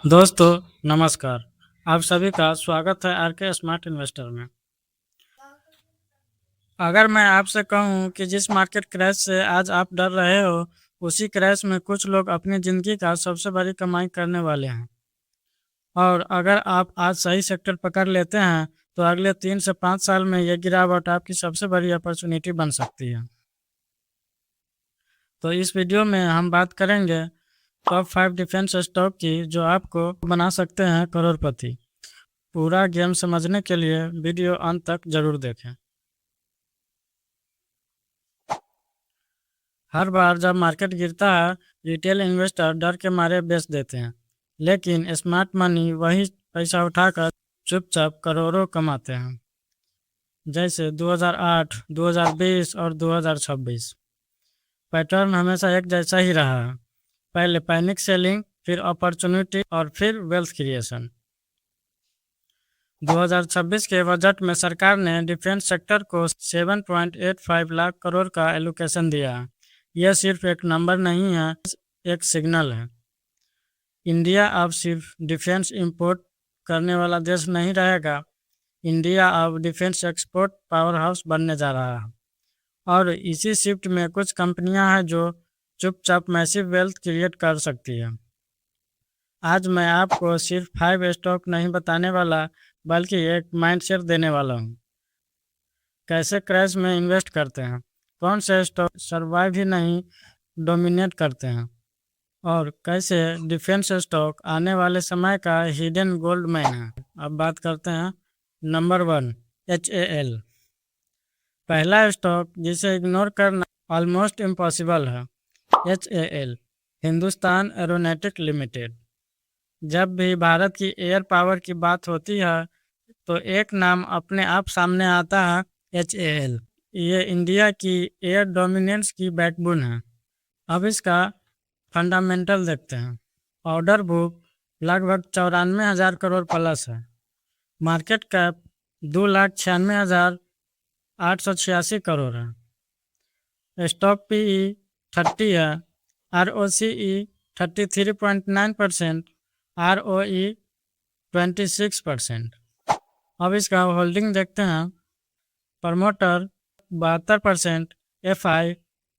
दोस्तों नमस्कार। आप सभी का स्वागत है आर के स्मार्ट इन्वेस्टर में। अगर मैं आपसे कहूं कि जिस मार्केट क्रैश से आज आप डर रहे हो, उसी क्रैश में कुछ लोग अपनी ज़िंदगी का सबसे बड़ी कमाई करने वाले हैं। और अगर आप आज सही सेक्टर पकड़ लेते हैं तो अगले 3 से 5 साल में यह गिरावट आपकी सबसे बड़ी अपॉर्चुनिटी बन सकती है। तो इस वीडियो में हम बात करेंगे टॉप 5 डिफेंस स्टॉक की जो आपको बना सकते हैं करोड़पति। पूरा गेम समझने के लिए वीडियो अंत तक जरूर देखें। हर बार जब मार्केट गिरता है, रिटेल इन्वेस्टर डर के मारे बेच देते हैं, लेकिन स्मार्ट मनी वही पैसा उठाकर चुपचाप करोड़ों कमाते हैं। जैसे 2008, 2020 और 2026 पैटर्न हमेशा एक जैसा ही रहा है। पहले पैनिक सेलिंग, फिर अपॉर्चुनिटी और फिर वेल्थ क्रिएशन। 2026 के बजट में सरकार ने डिफेंस सेक्टर को 7.85 लाख करोड़ का एलोकेशन दिया है। यह सिर्फ एक नंबर नहीं है, एक सिग्नल है। इंडिया अब सिर्फ डिफेंस इंपोर्ट करने वाला देश नहीं रहेगा। इंडिया अब डिफेंस एक्सपोर्ट पावर हाउस बनने जा रहा है। और इसी शिफ्ट में कुछ कंपनियां हैं जो चुपचाप मैसिव वेल्थ क्रिएट कर सकती है। आज मैं आपको सिर्फ 5 स्टॉक नहीं बताने वाला, बल्कि एक माइंडसेट देने वाला हूँ। कैसे क्रैश में इन्वेस्ट करते हैं, कौन से स्टॉक सर्वाइव ही नहीं डोमिनेट करते हैं, और कैसे डिफेंस स्टॉक आने वाले समय का हिडन गोल्ड माइन है। अब बात करते हैं नंबर 1, HAL। पहला स्टॉक जिसे इग्नोर करना ऑलमोस्ट इम्पॉसिबल है। HAL, Hindustan aeronautic limited. जब भी भारत की एयर पावर की बात होती है तो एक नाम अपने आप सामने आता है, HAL। ये इंडिया की एयर डोमिनेंस की बैकबोन है। अब इसका फंडामेंटल देखते हैं। ऑर्डर बुक लगभग 94,000 करोड़ प्लस है। मार्केट कैप 2,96,886 करोड़ है। स्टॉक PE 30 है। ROCE 33.9%, ROE 26%। अब इसका होल्डिंग देखते हैं। प्रमोटर 72%, FI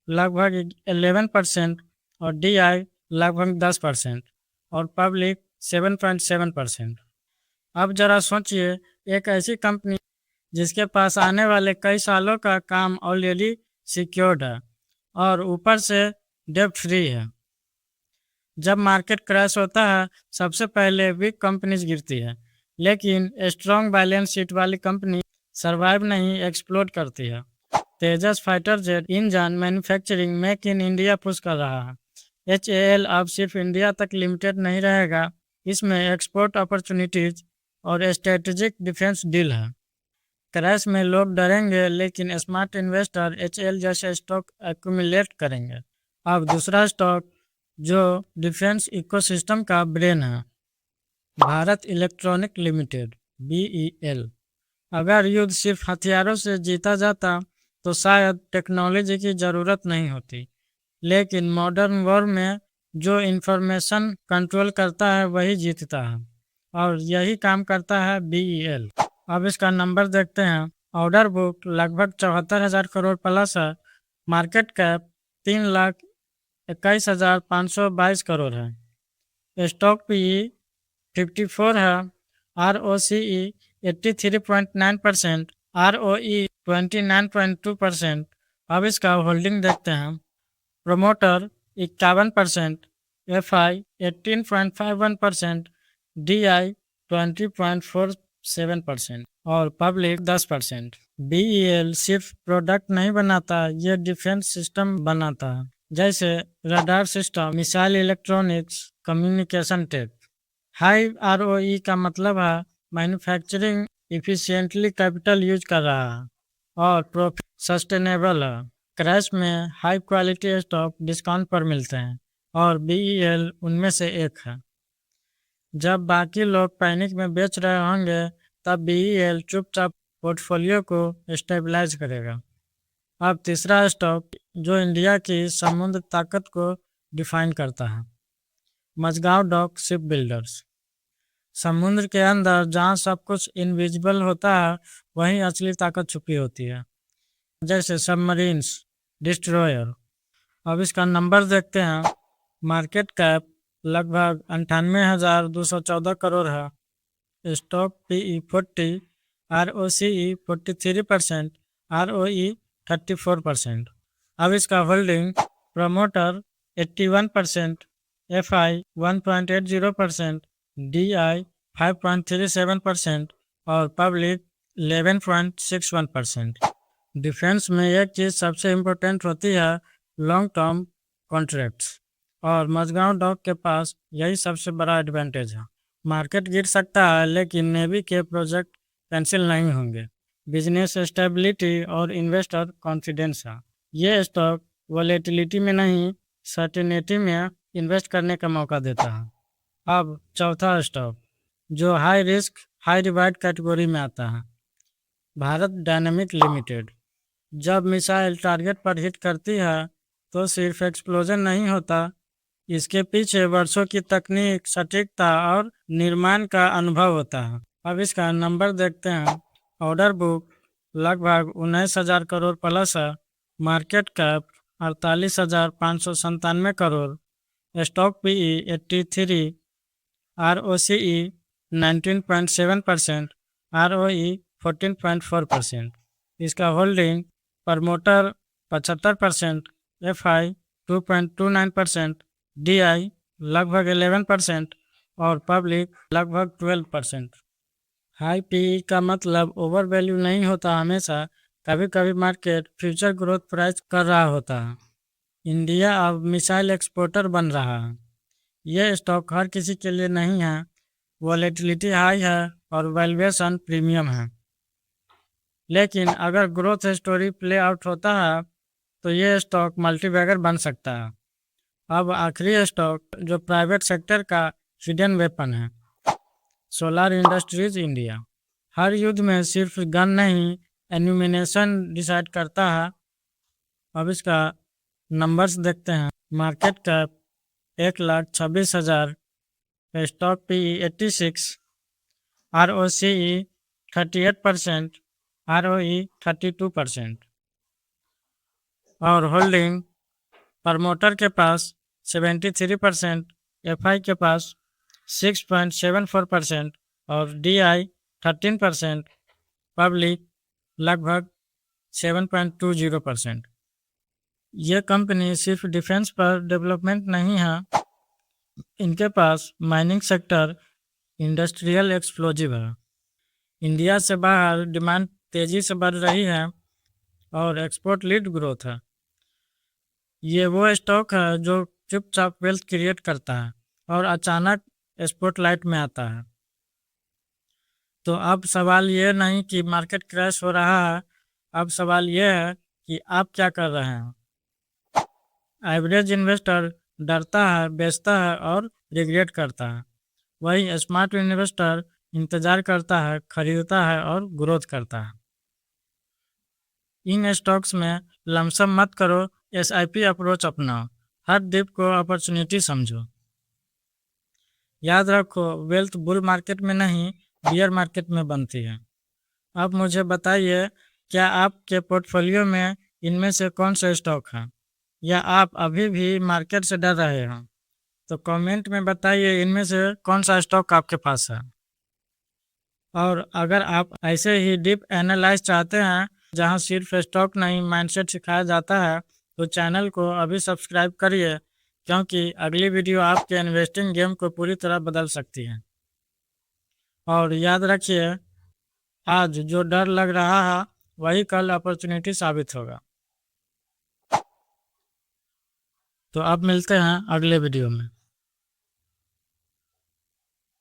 लगभग 11% और DI लगभग 10% और पब्लिक 7.7%। अब जरा सोचिए, एक ऐसी कंपनी जिसके पास आने वाले कई सालों का काम ऑलरेडी सिक्योर्ड है और ऊपर से डेब्ट फ्री है। जब मार्केट क्रैश होता है, सबसे पहले वीक कंपनीज गिरती है, लेकिन स्ट्रॉन्ग बैलेंस शीट वाली कंपनी सर्वाइव नहीं, एक्सप्लोड करती है। Tejas fighter jet engine manufacturing make in India push कर रहा है। HAL अब सिर्फ इंडिया तक लिमिटेड नहीं रहेगा, इसमें एक्सपोर्ट अपॉर्चुनिटीज और स्ट्रेटेजिक डिफेंस डील है। क्रैश में लोग डरेंगे, लेकिन स्मार्ट इन्वेस्टर HAL जैसे स्टॉक एक्यूमुलेट करेंगे। अब दूसरा स्टॉक जो डिफेंस इकोसिस्टम का ब्रेन है, भारत इलेक्ट्रॉनिक लिमिटेड, BEL। अगर युद्ध सिर्फ हथियारों से जीता जाता तो शायद टेक्नोलॉजी की ज़रूरत नहीं होती, लेकिन मॉडर्न वॉर में जो इंफॉर्मेशन कंट्रोल करता है वही जीतता है, और यही काम करता है BEL। अब इसका नंबर देखते हैं। ऑर्डर बुक लगभग 74,000 करोड़ प्लस है। मार्केट कैप 3,21,522 करोड़ है। स्टॉक PE 54 है। ROCE 83.9%, ROE 29.2%। अब इसका होल्डिंग देखते हैं। प्रमोटर 51%, FI 18.51%, DI 20.47% और पब्लिक 10%। BEL सिर्फ प्रोडक्ट नहीं बनाता, ये डिफेंस सिस्टम बनाता है, जैसे radar system, missile electronics, communication tech. High ROE का मतलब है मैन्युफैक्चरिंग इफिशिएंटली कैपिटल यूज कर रहा है और प्रॉफिट सस्टेनेबल है। क्रैश में हाई क्वालिटी स्टॉक डिस्काउंट पर मिलते हैं और BEL उनमें से एक है। जब बाकी लोग पैनिक में बेच रहे होंगे, तब BEL चुपचाप पोर्टफोलियो को स्टेबलाइज करेगा। अब तीसरा स्टॉक जो इंडिया की समुद्र ताकत को डिफाइन करता है, मझगांव डॉक शिप बिल्डर्स। समुद्र के अंदर जहाँ सब कुछ इनविजिबल होता है वहीं असली ताकत छुपी होती है, जैसे सबमरीन्स, डिस्ट्रॉयर। अब इसका नंबर देखते हैं। मार्केट कैप लगभग 98,214 करोड़ है। Stock PE 40, ROCE 43%, ROE 34%। अब इसका होल्डिंग प्रमोटर 81%, FI 1.80%, DI 5.37% और पब्लिक 11.61%। डिफेंस में एक चीज़ सबसे इम्पोर्टेंट होती है, लॉन्ग टर्म कॉन्ट्रैक्ट्स, और मझगांव डॉक के पास यही सबसे बड़ा एडवांटेज है। मार्केट गिर सकता है लेकिन नेवी के प्रोजेक्ट कैंसिल नहीं होंगे। बिजनेस स्टेबिलिटी और इन्वेस्टर कॉन्फिडेंस है। ये स्टॉक वॉलेटिलिटी में नहीं, सर्टेनिटी में इन्वेस्ट करने का मौका देता है। अब चौथा स्टॉक जो high risk high reward category में आता है, भारत डायनामिक लिमिटेड। जब मिसाइल टारगेट पर हिट करती है तो सिर्फ एक्सप्लोजन नहीं होता, इसके पीछे वर्षों की तकनीक, सटीकता और निर्माण का अनुभव होता है। अब इसका नंबर देखते हैं। ऑर्डर बुक लगभग 19,000 करोड़ प्लस है। Market cap 48,597 crore. Stock PE 83, ROCE 19.7%, ROE 14.4%। इसका होल्डिंग प्रमोटर 75%, FI 2.29%, DI लगभग 11% और पब्लिक लगभग 12%। हाई PE का मतलब ओवर वैल्यू नहीं होता हमेशा, कभी कभी मार्केट फ्यूचर ग्रोथ प्राइस कर रहा होता है। इंडिया अब मिसाइल एक्सपोर्टर बन रहा है। यह स्टॉक हर किसी के लिए नहीं है। वॉलेटिलिटी हाई है और वैल्यूएशन प्रीमियम है, लेकिन अगर ग्रोथ स्टोरी प्ले आउट होता है तो ये स्टॉक मल्टीबैगर बन सकता है। अब आखिरी स्टॉक जो प्राइवेट सेक्टर का हिडन वेपन है, सोलार इंडस्ट्रीज इंडिया। हर युद्ध में सिर्फ गन नहीं, एम्यूनेशन डिसाइड करता है। अब इसका नंबर्स देखते हैं। Market cap 1,26,000, stock PE 86, ROCE 38%, ROE 32% और होल्डिंग प्रमोटर के पास 73%, FI के पास 6.74% और DI 13%, पब्लिक लगभग 7.20%। ये कंपनी सिर्फ डिफेंस पर डेवलपमेंट नहीं है, इनके पास माइनिंग सेक्टर, इंडस्ट्रियल एक्सप्लोजिव है। इंडिया से बाहर डिमांड तेजी से बढ़ रही है और एक्सपोर्ट लीड ग्रोथ है। ये वो स्टॉक है जो चुपचाप वेल्थ क्रिएट करता है और अचानक स्पॉटलाइट में आता है। तो अब सवाल ये नहीं कि मार्केट क्रैश हो रहा है, अब सवाल ये है कि आप क्या कर रहे हैं। एवरेज इन्वेस्टर डरता है, बेचता है और रिग्रेट करता है। वही स्मार्ट इन्वेस्टर इंतजार करता है, खरीदता है और ग्रोथ करता है। इन स्टॉक्स में लमसम मत करो, SIP अप्रोच अपनाओ। हर डिप को अपॉर्चुनिटी समझो। याद रखो, वेल्थ बुल मार्केट में नहीं, बियर मार्केट में बनती है। अब मुझे बताइए, क्या आपके पोर्टफोलियो में इनमें से कौन सा स्टॉक है, या आप अभी भी मार्केट से डर रहे हैं? तो कमेंट में बताइए इनमें से कौन सा स्टॉक आपके पास है। और अगर आप ऐसे ही डीप एनालाइज चाहते हैं जहां सिर्फ स्टॉक नहीं माइंडसेट सिखाया जाता है, तो चैनल को अभी सब्सक्राइब करिए, क्योंकि अगली वीडियो आपके इन्वेस्टिंग गेम को पूरी तरह बदल सकती है। और याद रखिए, आज जो डर लग रहा है वही कल अपॉर्चुनिटी साबित होगा। तो अब मिलते हैं अगले वीडियो में।